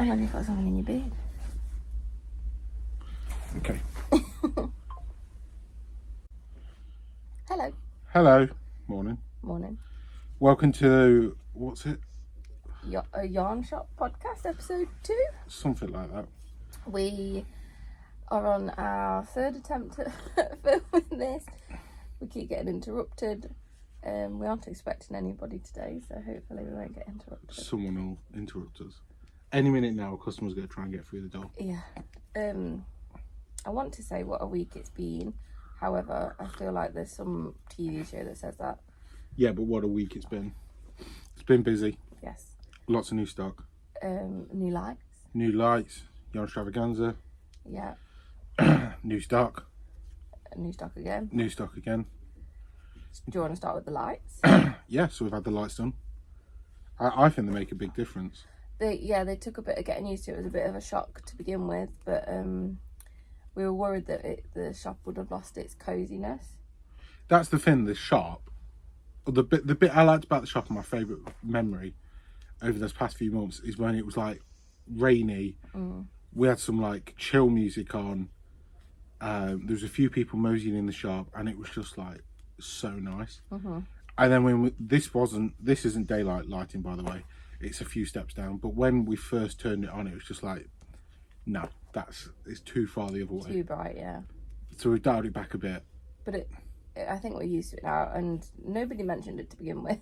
And then you've got something in your beard. Okay. Hello. Hello. Morning. Morning. Welcome to, what's it? A Yarn Shop podcast, episode 2. Something like that. We are on our third attempt at filming this. We keep getting interrupted. We aren't expecting anybody today, so hopefully we won't get interrupted. Someone will interrupt us. Any minute now, a customer's going to try and get through the door. Yeah. I want to say what a week it's been. However, I feel like there's some TV show that says that. Yeah, but what a week it's been. It's been busy. Yes. Lots of new stock. New lights. New lights. Yarnstravaganza. Yeah. New stock. New stock again. New stock again. Do you want to start with the lights? Yeah, so we've had the lights done. I think they make a big difference. They took a bit of getting used to. It was a bit of a shock to begin with, but we were worried that the shop would have lost its coziness. That's the thing. The shop, the bit I liked about the shop, and my favourite memory over those past few months is when it was like rainy. We had some like chill music on. There was a few people moseying in the shop, and it was just like so nice. And then when this isn't daylight lighting, by the way. It's a few steps down. But when we first turned it on, it was just like, no, it's too far the other way. Too bright, yeah. So we dialed it back a bit. But I think we're used to it now, and nobody mentioned it to begin with.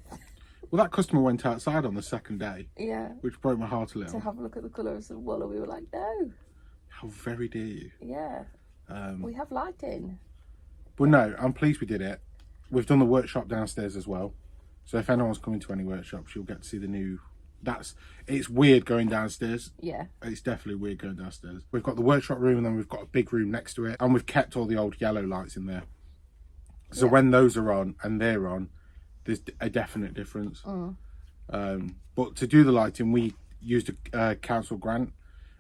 Well, that customer went outside on the second day. Yeah. Which broke my heart a little. To have a look at the colour of some wool, and we were like, no. How very dare you? Yeah. We have lighting. But no, I'm pleased we did it. We've done the workshop downstairs as well. So if anyone's coming to any workshops, you'll get to see the new... It's weird going downstairs. Yeah. It's definitely weird going downstairs. We've got the workshop room, and then we've got a big room next to it. And we've kept all the old yellow lights in there. So when those are on and they're on, there's a definite difference. But to do the lighting, we used a council grant,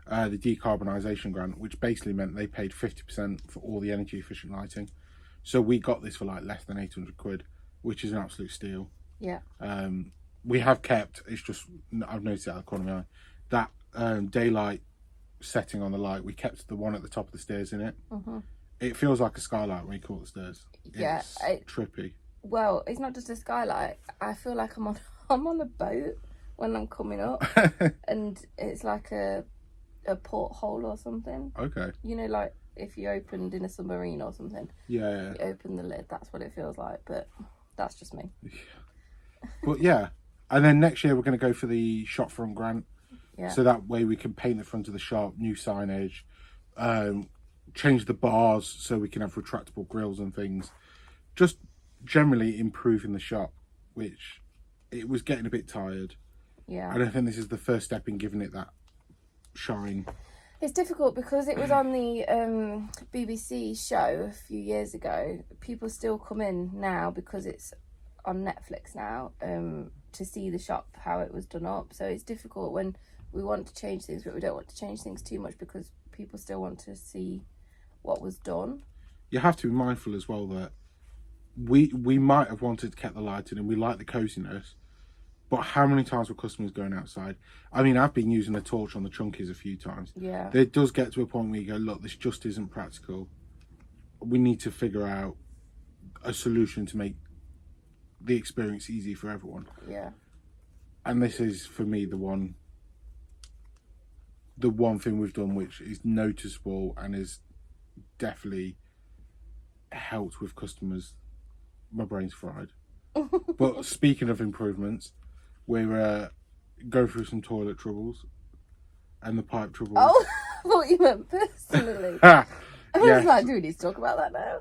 the decarbonisation grant, which basically meant they paid 50% for all the energy efficient lighting. So we got this for like less than 800 quid, which is an absolute steal. Yeah. We have kept, it's just, I've noticed it out of the corner of my eye, that daylight setting on the light, we kept the one at the top of the stairs in it. It feels like a skylight when you call it stairs. Yeah. It's trippy. Well, it's not just a skylight. I feel like I'm on a boat when I'm coming up. And it's like a porthole or something. Okay. You know, like if you opened in a submarine or something. Yeah. You open the lid, that's what it feels like. But that's just me. But yeah. And then next year we're going to go for the shop front grant. Yeah. So that way we can paint the front of the shop, new signage, change the bars so we can have retractable grills and things. Just generally improving the shop, which it was getting a bit tired. Yeah. And I think this is the first step in giving it that shine. It's difficult because it was on the BBC show a few years ago. People still come in now because it's on Netflix now to see the shop, how it was done up. So it's difficult when we want to change things, but we don't want to change things too much because people still want to see what was done. You have to be mindful as well that we might have wanted to keep the lighting and we like the coziness, but how many times were customers going outside? I mean, I've been using a torch on the chunkies a few times. Yeah. It does get to a point where you go, look, this just isn't practical. We need to figure out a solution to make the experience easy for everyone. Yeah. And this is, for me, the one thing we've done which is noticeable and is definitely helped with customers. My brain's fried. But speaking of improvements, we're going through some toilet troubles and the pipe troubles. Oh, I thought you meant personally. I was like, do we need to talk about that now?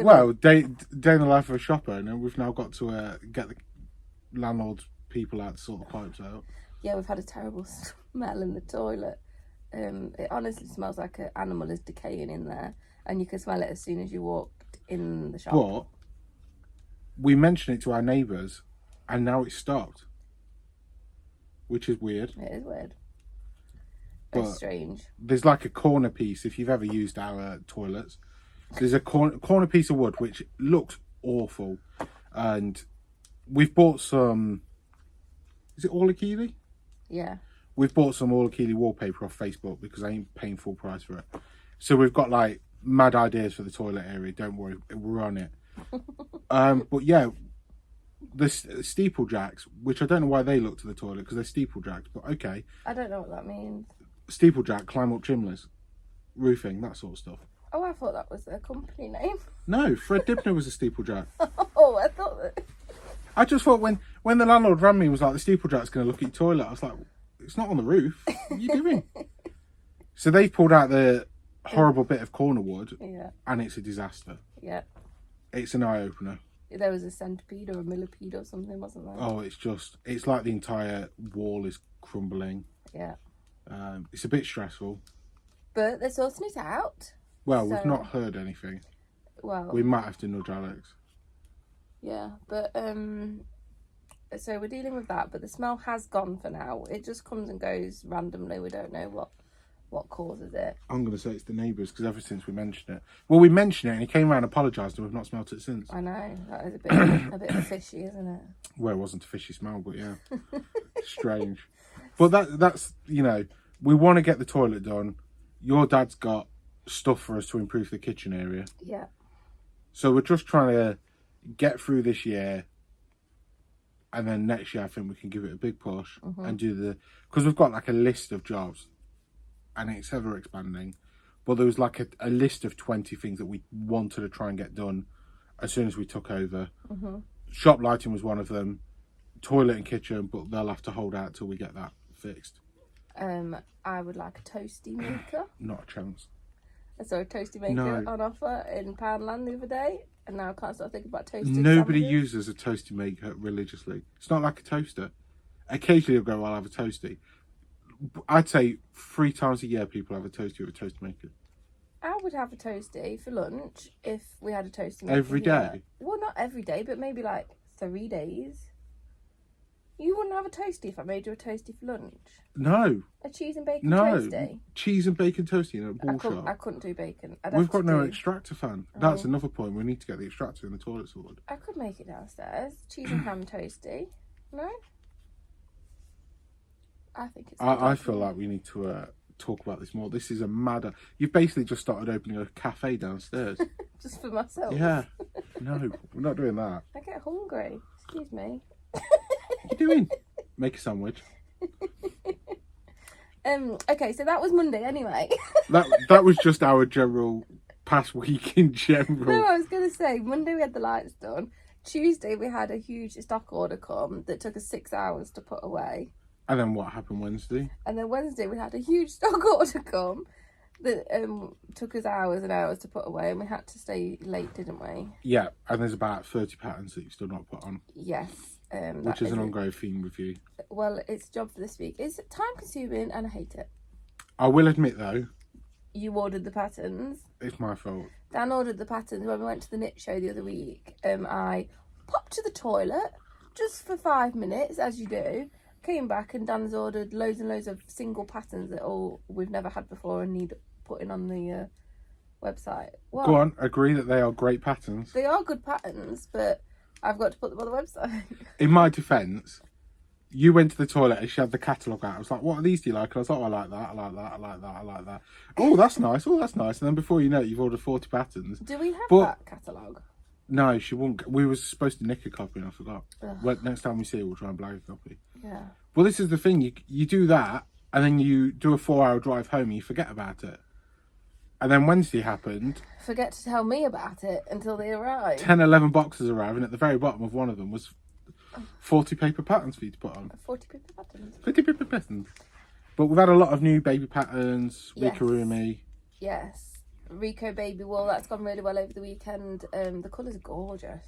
Well, day in the life of a shop owner, we've now got to get the landlord's people out to sort the pipes out. Yeah, we've had a terrible smell in the toilet. It honestly smells like an animal is decaying in there, and you can smell it as soon as you walked in the shop. But we mentioned it to our neighbours, and now it's stopped, which is weird. It is weird. It's strange. There's like a corner piece, if you've ever used our toilets, there's a corner piece of wood which looks awful, and we've bought some, is it Orlikili? Yeah. we've bought some All Keely wallpaper off Facebook because I ain't paying full price for it. So we've got like mad ideas for the toilet area. Don't worry, we're on it. But yeah, the steeplejacks, which I don't know why they look to the toilet because they're steeplejacks, but okay. I don't know what that means. Steeplejack, climb up chimneys, roofing, that sort of stuff. Oh, I thought that was their company name. No, Fred Dibner was a steeplejack. Oh, I thought that. I just thought when the landlord rang me and was like, the steeplejack's going to look at your toilet, I was like, it's not on the roof. What are you doing? So they've pulled out the horrible bit of corner wood, and it's a disaster. Yeah. It's an eye-opener. There was a centipede or a millipede or something, wasn't there? Oh, it's like the entire wall is crumbling. Yeah. It's a bit stressful. But they're sorting it out. Well, we've not heard anything. Well, we might have to nudge Alex. Yeah, but so we're dealing with that, but the smell has gone for now. It just comes and goes randomly. We don't know what causes it. I'm going to say it's the neighbours, because ever since we mentioned it. Well, we mentioned it and he came around and apologised and we've not smelt it since. I know, that is a bit fishy, isn't it? Well, it wasn't a fishy smell, but yeah. Strange. But that's, you know, we want to get the toilet done. Your dad's got stuff for us to improve the kitchen area. Yeah. So we're just trying to get through this year, and then next year I think we can give it a big push and do because we've got like a list of jobs and it's ever expanding, but there was like a list of 20 things that we wanted to try and get done as soon as we took over. Shop lighting was one of them, toilet and kitchen, but they'll have to hold out till we get that fixed. I would like a toasty maker. Not a chance. I saw a toasty maker on offer in Poundland the other day, and now I can't stop thinking about toasting. Nobody sandwiches. uses a toasty maker religiously. It's not like a toaster. Occasionally you'll go, I'll have a toasty. I'd say 3 times a year people have a toasty with a toast maker. I would have a toasty for lunch if we had a toasty maker Every here. day? Well, not every day, but maybe like 3 days. You wouldn't have a toasty if I made you a toasty for lunch? No. A cheese and bacon No. toasty? Cheese and bacon toasty in a ball shop. I couldn't do bacon. We've got no extractor fan. That's another point. We need to get the extractor in the toilet sorted. I could make it downstairs. Cheese and ham toasty. No? I think it's... I feel like we need to talk about this more. This is a madder... You've basically just started opening a cafe downstairs. Just for myself? Yeah. No, we're not doing that. I get hungry. Excuse me. What are you doing? Make a sandwich. Okay, so that was Monday anyway. that was just our general past week in general. No, I was going to say, Monday we had the lights done. Tuesday we had a huge stock order come that took us 6 hours to put away. And then what happened Wednesday? And then Wednesday we had a huge stock order come that took us hours and hours to put away, and we had to stay late, didn't we? Yeah, and there's about 30 patterns that you've still not put on. Yes. Which is an ongoing theme with you. Well, it's a job for this week. It's time consuming and I hate it. I will admit though, you ordered the patterns. It's my fault. Dan ordered the patterns when we went to the knit show the other week. I popped to the toilet just for 5 minutes, as you do. Came back and Dan's ordered loads and loads of single patterns that we've never had before and need putting on the website. Well, go on, agree that they are great patterns. They are good patterns, but I've got to put them on the website. In my defence, you went to the toilet and she had the catalogue out. I was like, what are these do you like? And I was like, oh, I like that, I like that, I like that, I like that. Oh, that's nice, oh, that's nice. And then before you know it, you've ordered 40 patterns. Do we have that catalogue? No, she won't. We were supposed to nick a copy and I forgot. Well, next time we see her, we'll try and blag a copy. Yeah. Well, this is the thing. You do that and then you do a 4-hour drive home and you forget about it. And then Wednesday happened. Forget to tell me about it until they arrive. 10, 11 boxes arrived, and at the very bottom of one of them was 40 paper patterns for you to put on. 40 paper patterns. 40 paper patterns. But we've had a lot of new baby patterns. Yes. Rikurumi. Yes. Rico baby wool, that's gone really well over the weekend. The colours are gorgeous.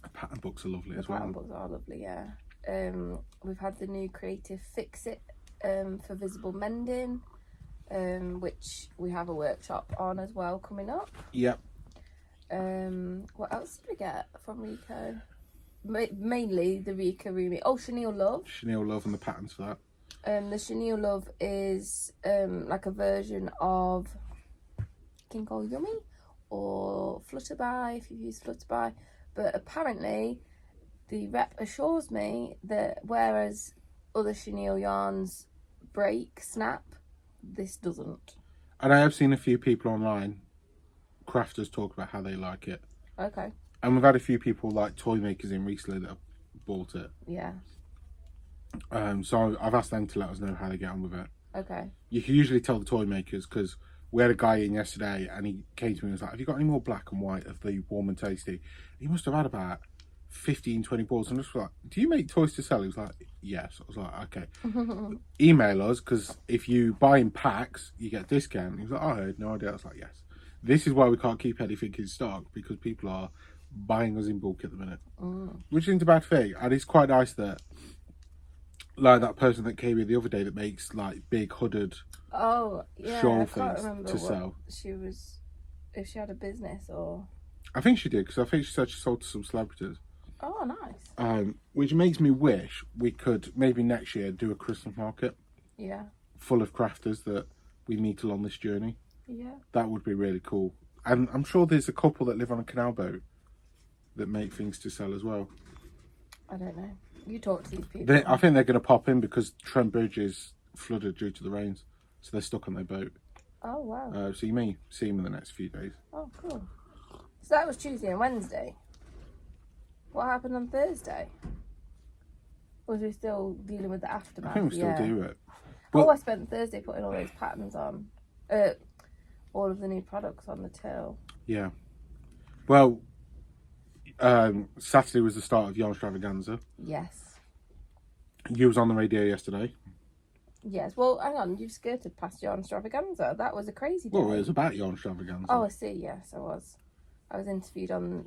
The pattern books are lovely as The well. pattern books are lovely, yeah. We've had the new Creative Fix It for visible mending. Which we have a workshop on as well coming up. Yep. What else did we get from Rico? Mainly the Rico Rumi. Oh, Chenille Love. Chenille Love and the patterns for that. The Chenille Love is like a version of King Cole Yummy or Flutterby if you've used Flutterby. But apparently the rep assures me that whereas other chenille yarns break, snap. This doesn't. And I have seen a few people online, crafters, talk about how they like it. Okay. And we've had a few people like toy makers in recently that have bought it. Yeah. So I've asked them to let us know how they get on with it. Okay. You can usually tell the toy makers, because we had a guy in yesterday and he came to me and was like, have you got any more black and white of the warm and tasty? He must have had about 15, 20 balls. And I was like, do you make toys to sell? He was like, yes. I was like, okay. Email us, because if you buy in packs, you get a discount. He was like, I had no idea. I was like, yes. This is why we can't keep anything in stock, because people are buying us in bulk at the minute. Which isn't a bad thing. And it's quite nice that, like that person that came in the other day that makes like big hooded shawl things to sell. She was, if she had a business or. I think she did, because I think she said she sold to some celebrities. Oh, nice. Which makes me wish we could maybe next year do a Christmas market. Yeah. Full of crafters that we meet along this journey. Yeah. That would be really cool. And I'm sure there's a couple that live on a canal boat that make things to sell as well. I don't know. You talk to these people. I think they're going to pop in because Trent Bridge is flooded due to the rains. So they're stuck on their boat. Oh, wow. So you may see them in the next few days. Oh, cool. So that was Tuesday and Wednesday. What happened on Thursday? Or was we still dealing with the aftermath? I think we still do it. But I spent Thursday putting all those patterns on. All of the new products on the till. Yeah. Well, Saturday was the start of Yarnstravaganza. Yes. You was on the radio yesterday. Yes. Well, hang on. You've skirted past Yarnstravaganza. That was a crazy day. Well, it was about Yarnstravaganza. Oh, I see. Yes, I was. I was interviewed on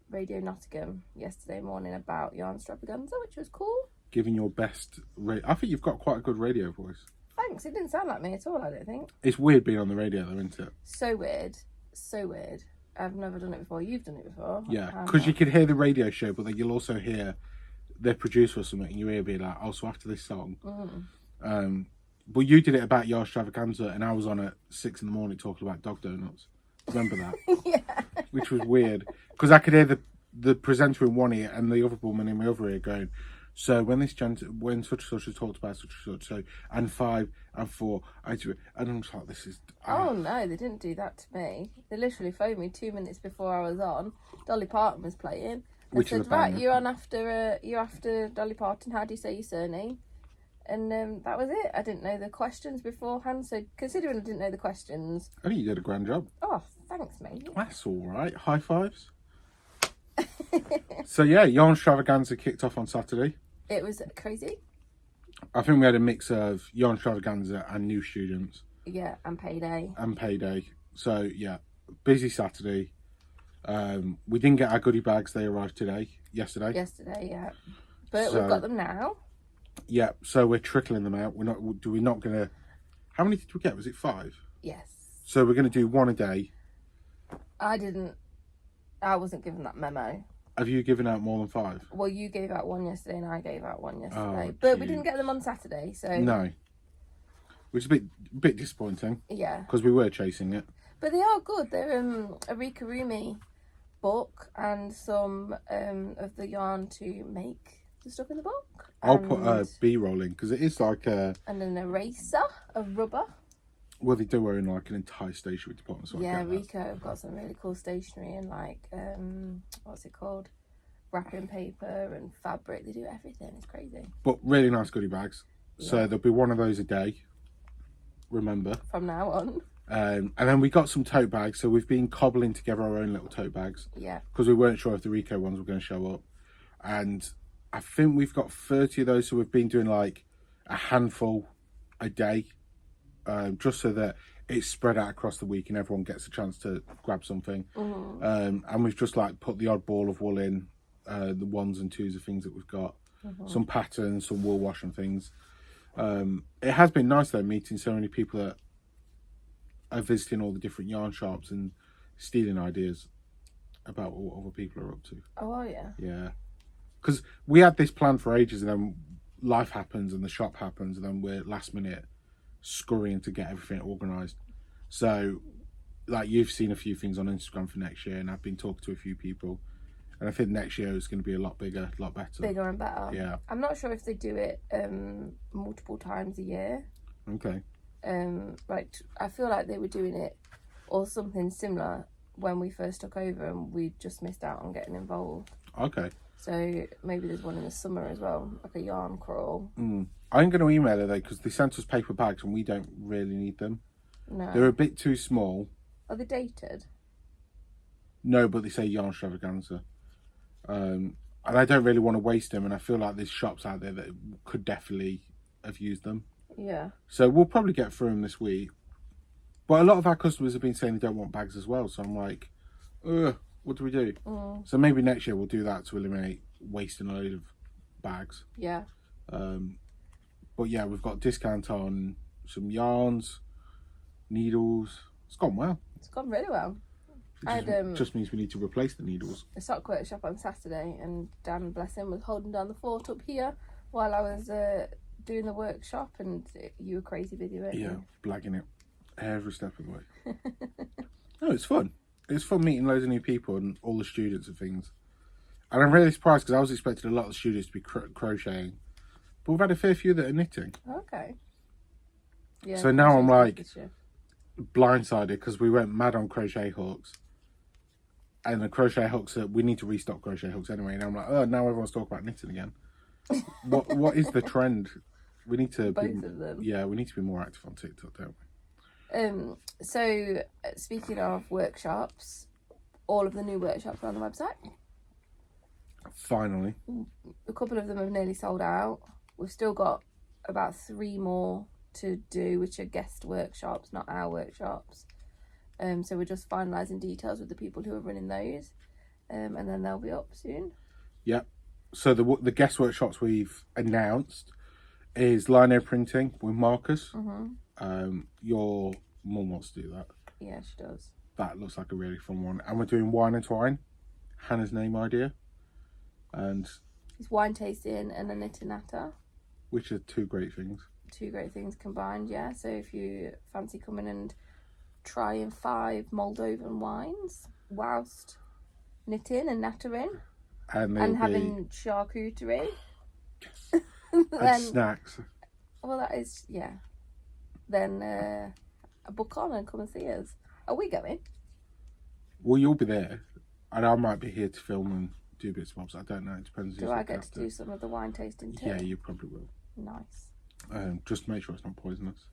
Radio Nottingham yesterday morning about Yarnstravaganza, which was cool. Giving your best... I think you've got quite a good radio voice. Thanks. It didn't sound like me at all, I don't think. It's weird being on the radio, though, isn't it? So weird. So weird. I've never done it before. You've done it before. Yeah, because you could hear the radio show, but then you'll also hear the producer or something, and you hear be like, oh, so after this song. But you did it about Yarnstravaganza, and I was on at 6 a.m. talking about dog donuts. Remember that? Yeah. Which was weird, because I could hear the presenter in one ear and the other woman in my other ear going, so when such and such has talked about such and such, so, and 5 and 4, and I'm just like, this is... Oh, no, they didn't do that to me. They literally phoned me 2 minutes before I was on. Dolly Parton was playing. And said, right, you're on you're after Dolly Parton, how do you say your surname? And that was it. I didn't know the questions beforehand, so considering I didn't know the questions... I think you did a grand job. Oh, thanks, mate. That's all right. High fives. So, yeah, Yarnstravaganza kicked off on Saturday. It was crazy. I think we had a mix of Yarnstravaganza and new students. Yeah, and payday. So, yeah, busy Saturday. We didn't get our goodie bags. They arrived yesterday. Yesterday, yeah. But we've got them now. Yeah, so we're trickling them out. We're not going to... How many did we get? Was it 5? Yes. So we're going to do 1 a day. I wasn't given that memo. Have you given out more than 5? Well, you gave out 1 yesterday and I gave out 1 yesterday. Oh, but we didn't get them on Saturday, so... No. Which is a bit disappointing. Yeah. Because we were chasing it. But they are good. They're a Rika Rumi book and some of the yarn to make the stuff in the book. I'll put a B-roll in, because it is like a... And an eraser of rubber. Well, they do own like an entire stationery department. So yeah, Rika have got some really cool stationery and like, what's it called? Wrapping paper and fabric. They do everything. It's crazy. But really nice goodie bags. Yeah. So there'll be 1 of those a day. Remember. From now on. And then we got some tote bags. So we've been cobbling together our own little tote bags. Yeah. Because we weren't sure if the Rico ones were going to show up. And I think we've got 30 of those. So we've been doing like a handful a day. Just so that it's spread out across the week and everyone gets a chance to grab something. Mm-hmm. And we've just like put the odd ball of wool in, the 1s and 2s of things that we've got, some patterns, some wool wash and things. It has been nice though, meeting so many people that are visiting all the different yarn shops and stealing ideas about what other people are up to. Oh, yeah. Yeah. Because we had this plan for ages and then life happens and the shop happens and then we're last minute scurrying to get everything organised. So, like, you've seen a few things on Instagram for next year and I've been talking to a few people and I think next year is going to be a lot bigger, a lot better. Bigger and better. Yeah. I'm not sure if they do it multiple times a year. Okay. Like I feel like they were doing it or something similar when we first took over, and we just missed out on getting involved. Okay. So maybe there's one in the summer as well, like a yarn crawl. I'm going to email her though, because they sent us paper bags and we don't really need them. No. They're a bit too small. Are they dated? No, but they say Yarnstravaganza. And I don't really want to waste them, and I feel like there's shops out there that could definitely have used them. Yeah. So we'll probably get through them this week. But a lot of our customers have been saying they don't want bags as well, so I'm like, what do we do? So maybe next year we'll do that to eliminate wasting a load of bags. Yeah. But yeah, we've got discount on some yarns, needles. It's gone well. It's gone really well. It just means we need to replace the needles. A sock workshop on Saturday, and Dan, bless him, was holding down the fort up here while I was doing the workshop, and you were crazy busy, weren't you? Yeah, blagging it every step of the way. No, it's fun. It's fun meeting loads of new people and all the students and things. And I'm really surprised because I was expecting a lot of students to be crocheting, but we've had a fair few that are knitting. Okay. Yeah. So now I'm like blindsided because we went mad on crochet hooks. And the crochet hooks, we need to restock crochet hooks anyway. And I'm like, oh, now everyone's talking about knitting again. What is the trend? We need to both of them. Yeah, we need to be more active on TikTok, don't we? So speaking of workshops, all of the new workshops are on the website. Finally. A couple of them have nearly sold out. We've still got about 3 more to do, which are guest workshops, not our workshops. So we're just finalising details with the people who are running those, and then they'll be up soon. Yep. So the guest workshops we've announced is lino printing with markers. Your mum wants to do that. Yeah, she does. That looks like a really fun one. And we're doing wine and twine, Hannah's name idea, and it's wine tasting and a knit and natter, which are 2 great things. 2 great things combined. Yeah. So if you fancy coming and trying 5 Moldovan wines whilst knitting and nattering and having charcuterie and snacks. Well, that is, yeah. Then book on and come and see us. Are we going? Well, you'll be there, and I might be here to film and do bits and bobs. I don't know. It depends. Do I get to do some of the wine tasting too? Yeah, you probably will. Nice. Just to make sure it's not poisonous.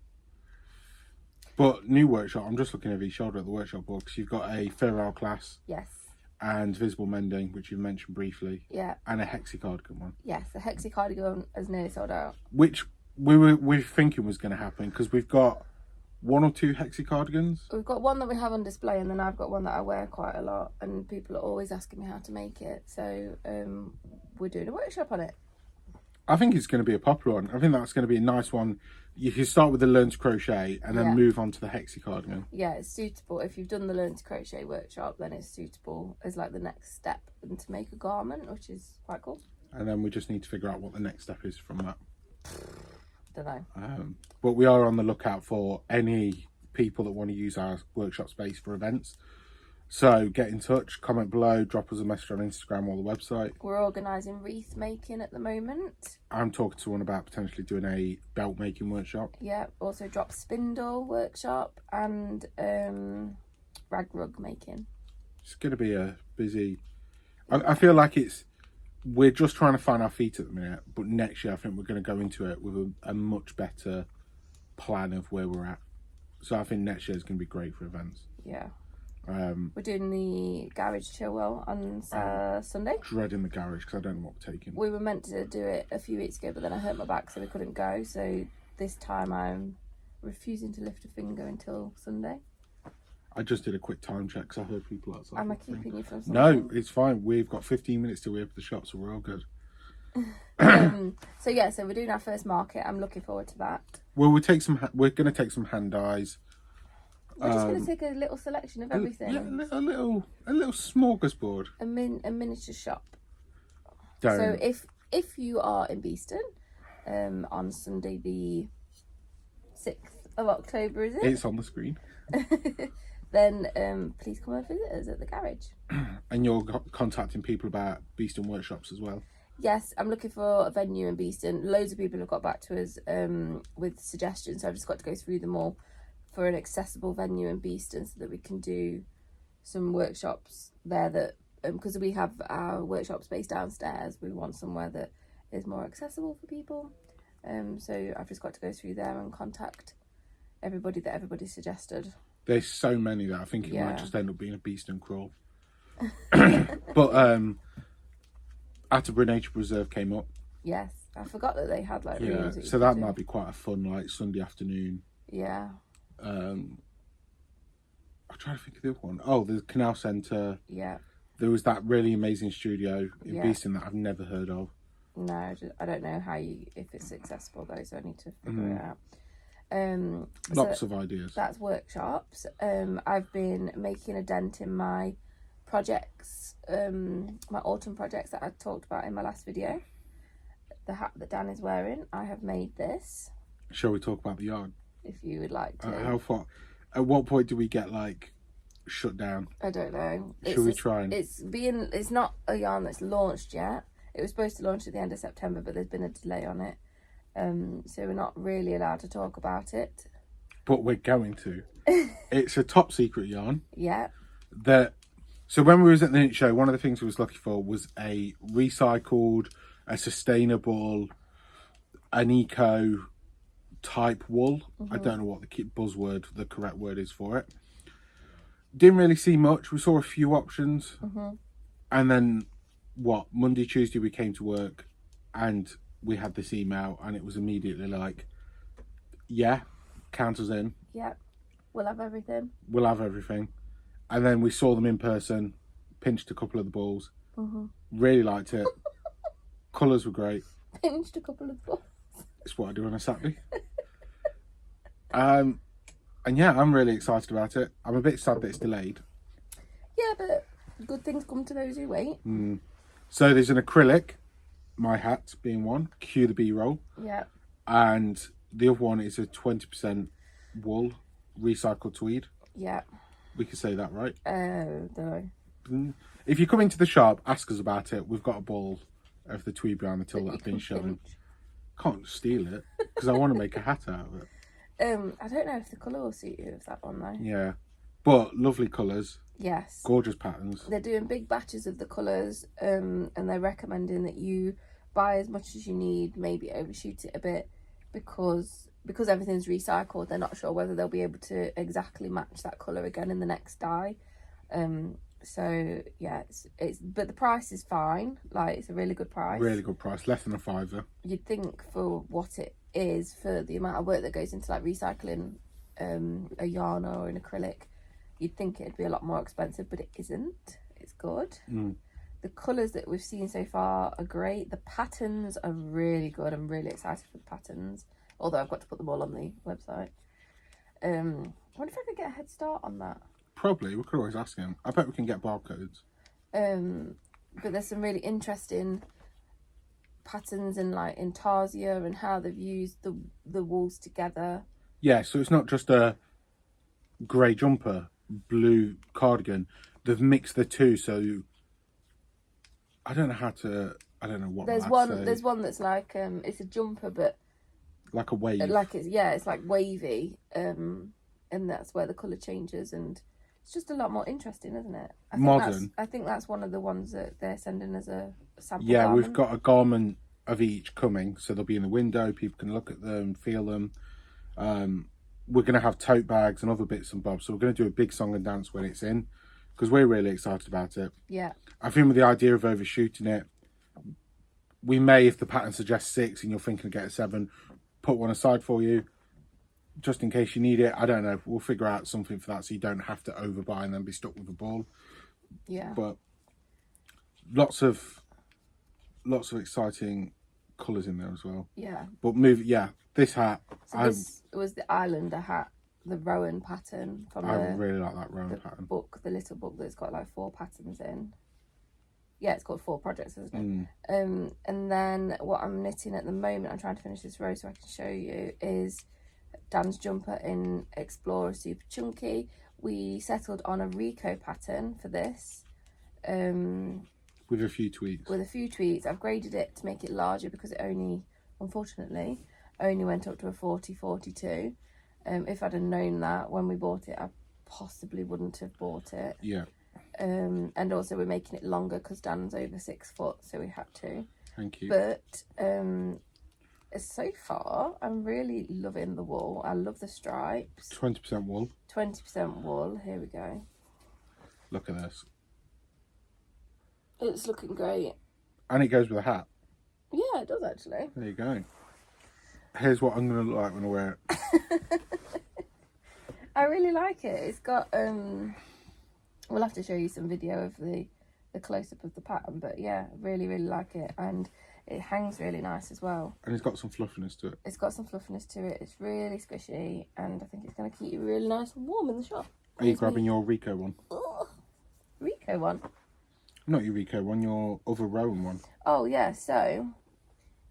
But new workshop, I'm just looking over your shoulder at the workshop board because you've got a Farewell class. Yes. And visible mending, which you mentioned briefly. Yeah. And a hexi cardigan one. Yes, the hexi cardigan has nearly sold out. Which we were thinking was going to happen because we've got 1 or 2 hexi cardigans. We've got one that we have on display, and then I've got one that I wear quite a lot, and people are always asking me how to make it. So we're doing a workshop on it. I think it's going to be a popular one. I think that's going to be a nice one. You can start with the learn to crochet and then move on to the hexi cardigan. Yeah, it's suitable. If you've done the learn to crochet workshop, then it's suitable as like the next step and to make a garment, which is quite cool. And then we just need to figure out what the next step is from that. Don't know. But we are on the lookout for any people that want to use our workshop space for events. So get in touch, comment below, drop us a message on Instagram or the website. We're organising wreath making at the moment. I'm talking to someone about potentially doing a belt making workshop. Yeah, also drop spindle workshop and rag rug making. It's going to be a busy... I feel like we're just trying to find our feet at the minute, but next year I think we're going to go into it with a much better plan of where we're at. So I think next year is going to be great for events. Yeah. We're doing the garage Chilwell on Sunday. Dreading the garage because I don't know what we're taking. We were meant to do it a few weeks ago, but then I hurt my back, so we couldn't go. So this time I'm refusing to lift a finger until Sunday. I just did a quick time check because I heard people outside. Am I keeping you from something? No, it's fine. We've got 15 minutes till we open the shop, so we're all good. So yeah, so we're doing our first market. I'm looking forward to that. Well, we're going to take some hand dyes. We're just going to take a little selection of everything. A little smorgasbord. A miniature shop. Don't. So if you are in Beeston on Sunday the 6th of October, is it? It's on the screen. Then please come and visit us at the garage. And you're contacting people about Beeston workshops as well. Yes, I'm looking for a venue in Beeston. Loads of people have got back to us with suggestions, so I've just got to go through them all for an accessible venue in Beeston so that we can do some workshops there that because we have our workshop space downstairs, we want somewhere that is more accessible for people. So I've just got to go through there and contact everybody that everybody suggested. There's so many that I think it Yeah. might just end up being a beast and crawl. But Atterbury Nature Preserve came up. Yes, I forgot that they had like Yeah, rooms. so that might be quite a fun like Sunday afternoon. Yeah. I'm trying to think of the other one. Oh, the Canal Centre. Yeah. There was that really amazing studio in Yeah. Beeston that I've never heard of. No, I don't know if it's accessible though, so I need to figure it out. Lots of ideas. That's workshops. I've been making a dent in my projects, my autumn projects that I talked about in my last video. The hat that Dan is wearing, I have made this. Shall we talk about the yarn? If you would like to. How far? At what point do we get like shut down? I don't know. Shall we try? It's not a yarn that's launched yet. It was supposed to launch at the end of September, but there's been a delay on it. So we're not really allowed to talk about it. But we're going to. It's a top secret yarn. Yeah. So when we was at the knit show, one of the things we was lucky for was a recycled, a sustainable, an eco type wool. I don't know what the correct word is for it. Didn't really see much. We saw a few options. And then Monday, Tuesday we came to work and we had this email and it was immediately like, yeah, count us in. Yeah. We'll have everything. We'll have everything. And then we saw them in person, pinched a couple of the balls. Really liked it. Colours were great. Pinched a couple of balls. It's what I do on a Saturday. And yeah, I'm really excited about it. I'm a bit sad that it's delayed. Yeah, but good things come to those who wait. So there's an acrylic, my hat being one, cue the B-roll. Yeah. And the other one is a 20% wool, recycled tweed. Yeah. We can say that, right? Don't know. If you come into the shop, ask us about it. We've got a ball of the tweed behind the till that I've been showing. Can't steal it because I want to make a hat out of it. I don't know if the colour will suit you with that one though. Yeah, but lovely colours. Yes. Gorgeous patterns. They're doing big batches of the colours, and they're recommending that you buy as much as you need, maybe overshoot it a bit, because everything's recycled. They're not sure whether they'll be able to exactly match that colour again in the next dye. So yeah, it's but the price is fine. Like, it's a really good price. Really good price, less than a £5. You'd think for what it is, for the amount of work that goes into like recycling a yarn or an acrylic, you'd think it'd be a lot more expensive, but it isn't. It's good. The colours that we've seen so far are great. The patterns are really good. I'm really excited for the patterns, although I've got to put them all on the website. I wonder if I could get a head start on that. Probably. We could always ask him. I bet we can get barcodes. But there's some really interesting patterns in like intarsia and how they've used the wools together. Yeah, so it's not just a grey jumper, blue cardigan. They've mixed the two, so I don't know what There's one that's like it's a jumper but like a wave. It's like wavy, and that's where the colour changes, and it's just a lot more interesting, isn't it? I think that's one of the ones that they're sending as a sample. Yeah, garment. we've got a garment of each coming, so they'll be in the window. People can look at them, feel them. We're going to have tote bags and other bits and bobs, so we're going to do a big song and dance when it's in, because we're really excited about it. Yeah. I think with the idea of overshooting it, we may, if the pattern suggests 6 and you're thinking of getting 7, put one aside for you, just in case you need it. I don't know. We'll figure out something for that so you don't have to overbuy and then be stuck with a ball. Yeah. But lots of exciting colours in there as well. Yeah. But this hat. So this was the Islander hat, the Rowan pattern from I really like that Rowan pattern. The little book that's got like 4 patterns in. Yeah, it's got 4 projects, isn't it? And then what I'm knitting at the moment, I'm trying to finish this row so I can show you, is Dan's jumper in Explorer Super Chunky. We settled on a Rico pattern for this. We With a few tweaks. With a few tweaks. I've graded it to make it larger because it unfortunately, only went up to a 40-42. If I'd have known that when we bought it, I possibly wouldn't have bought it. Yeah. And also we're making it longer because Dan's over 6 foot, so we had to. Thank you. But so far, I'm really loving the wool. I love the stripes. 20% wool. 20% wool. Here we go. Look at this. It's looking great. And it goes with a hat. Yeah, it does actually. There you go. Here's what I'm going to look like when I wear it. I really like it. It's got we'll have to show you some video of the close-up of the pattern, but yeah, really like it, and it hangs really nice as well. And it's got some fluffiness to it. It's got some fluffiness to it. It's really squishy, and I think it's going to keep you really nice and warm in the shop. Are you grabbing your Rico one? Ugh. Rico one? Not your Rico one, your other Rowan one. Oh yeah, so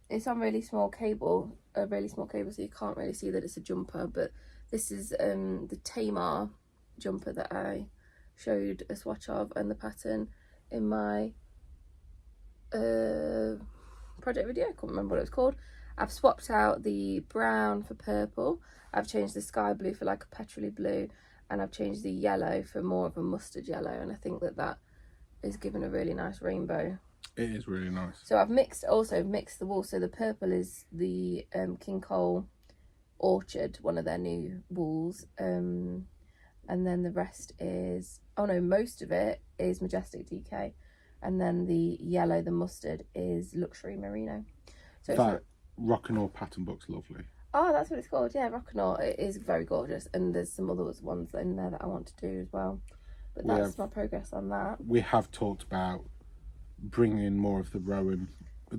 it's on really small cable, a really small cable, so you can't really see that it's a jumper, but this is the Tamar jumper that I showed a swatch of and the pattern in my project video. I can't remember what it was called. I've swapped out the brown for purple. I've changed the sky blue for like a petrol blue, and I've changed the yellow for more of a mustard yellow, and I think that is giving a really nice rainbow. It is really nice. So I've also mixed the wool. So the purple is the King Cole Orchard, one of their new wools, and then the rest is, most of it is Majestic DK, and then the yellow, the mustard, is Luxury Merino. So that Rockinor pattern book's lovely. Oh, that's what it's called. Yeah, Rockinor. It is very gorgeous, and there's some other ones in there that I want to do as well. But that's my progress on that. We have talked about bringing in more of the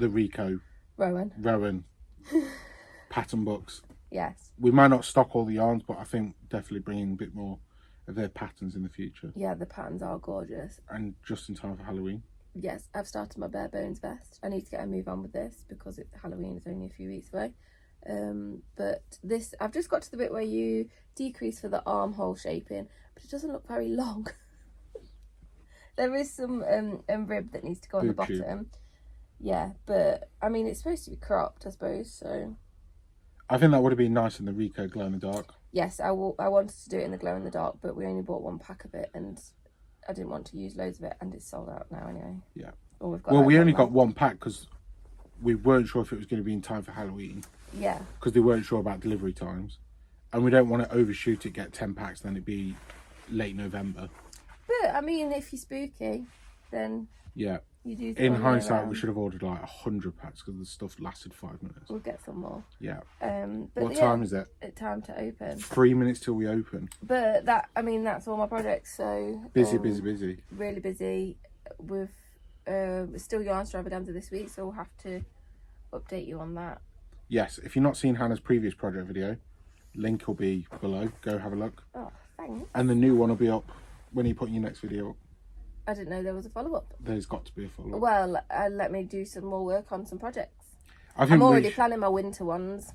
Rico Rowan pattern books. Yes. We might not stock all the yarns, but I think definitely bringing a bit more of their patterns in the future. Yeah, the patterns are gorgeous. And just in time for Halloween. Yes, I've started my bare bones vest. I need to get a move on with this because Halloween is only a few weeks away. But this, I've just got to the bit where you decrease for the armhole shaping, but it doesn't look very long. There is some rib that needs to go on the bottom. Tube. Yeah, but I mean, it's supposed to be cropped, I suppose, so. I think that would have been nice in the Rico glow in the dark. Yes, I wanted to do it in the glow in the dark, but we only bought one pack of it, and I didn't want to use loads of it, and it's sold out now anyway. Yeah. We only got one pack because we weren't sure if it was going to be in time for Halloween. Yeah. Because they weren't sure about delivery times, and we don't want to overshoot it, get 10 packs, then it'd be late November. But I mean, if you're spooky, then yeah. You do. In hindsight, we should have ordered like 100 packs because the stuff lasted 5 minutes. We'll get some more. Yeah. But what time is it? Time to open. 3 minutes till we open. But that's all my projects. So busy. Really busy. With still Yarnstravaganza this week, so we'll have to update you on that. Yes, if you've not seen Hannah's previous project video, link will be below. Go have a look. Oh, thanks. And the new one will be up when you put your next video up. I didn't know there was a follow-up. There's got to be a follow-up. Well, let me do some more work on some projects. I'm already planning my winter ones.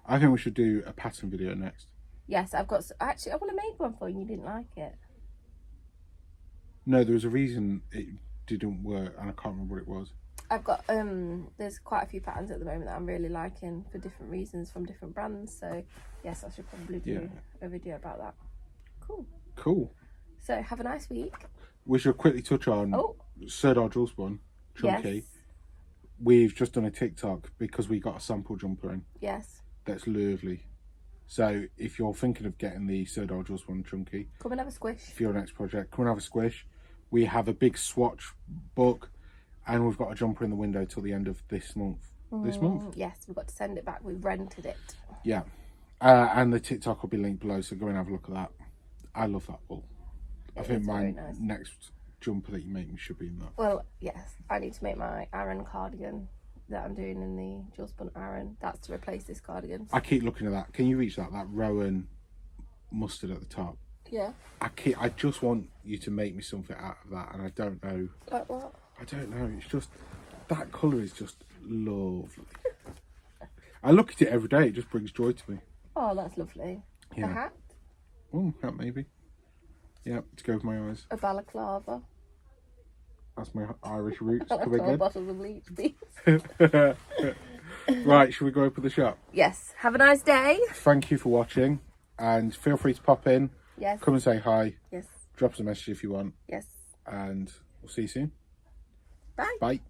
I think we should do a pattern video next. Yes, I've got... Actually, I want to make one for you. You didn't like it. No, there was a reason it didn't work, and I can't remember what it was. I've got... There's quite a few patterns at the moment that I'm really liking for different reasons from different brands. So, yes, I should probably do a video about that. Cool. So, have a nice week. We should quickly touch on Serdar Jewelspun, Chunky. Yes. We've just done a TikTok because we got a sample jumper in. Yes. That's lovely. So if you're thinking of getting the Serdar Jewelspun Chunky, come and have a squish. For your next project, come and have a squish. We have a big swatch book, and we've got a jumper in the window till the end of this month. Yes, we've got to send it back. We rented it. Yeah. And the TikTok will be linked below, so go and have a look at that. I love that wool. I think my next jumper that you make me should be in that. Well, yes. I need to make my Aran cardigan that I'm doing in the Jewelspun Aran. That's to replace this cardigan. I keep looking at that. Can you reach that Rowan mustard at the top? Yeah. I just want you to make me something out of that, and I don't know. Like what? I don't know. It's just, that colour is just lovely. I look at it every day. It just brings joy to me. Oh, that's lovely. Yeah. A hat? Oh, hat maybe. Yeah, to go with my eyes. A balaclava. That's my Irish roots I like coming 4 in. bottles of bleach, please. Right, should we go open the shop? Yes. Have a nice day. Thank you for watching, and feel free to pop in. Yes. Come and say hi. Yes. Drop us a message if you want, Yes. and we'll see you soon. Bye. Bye.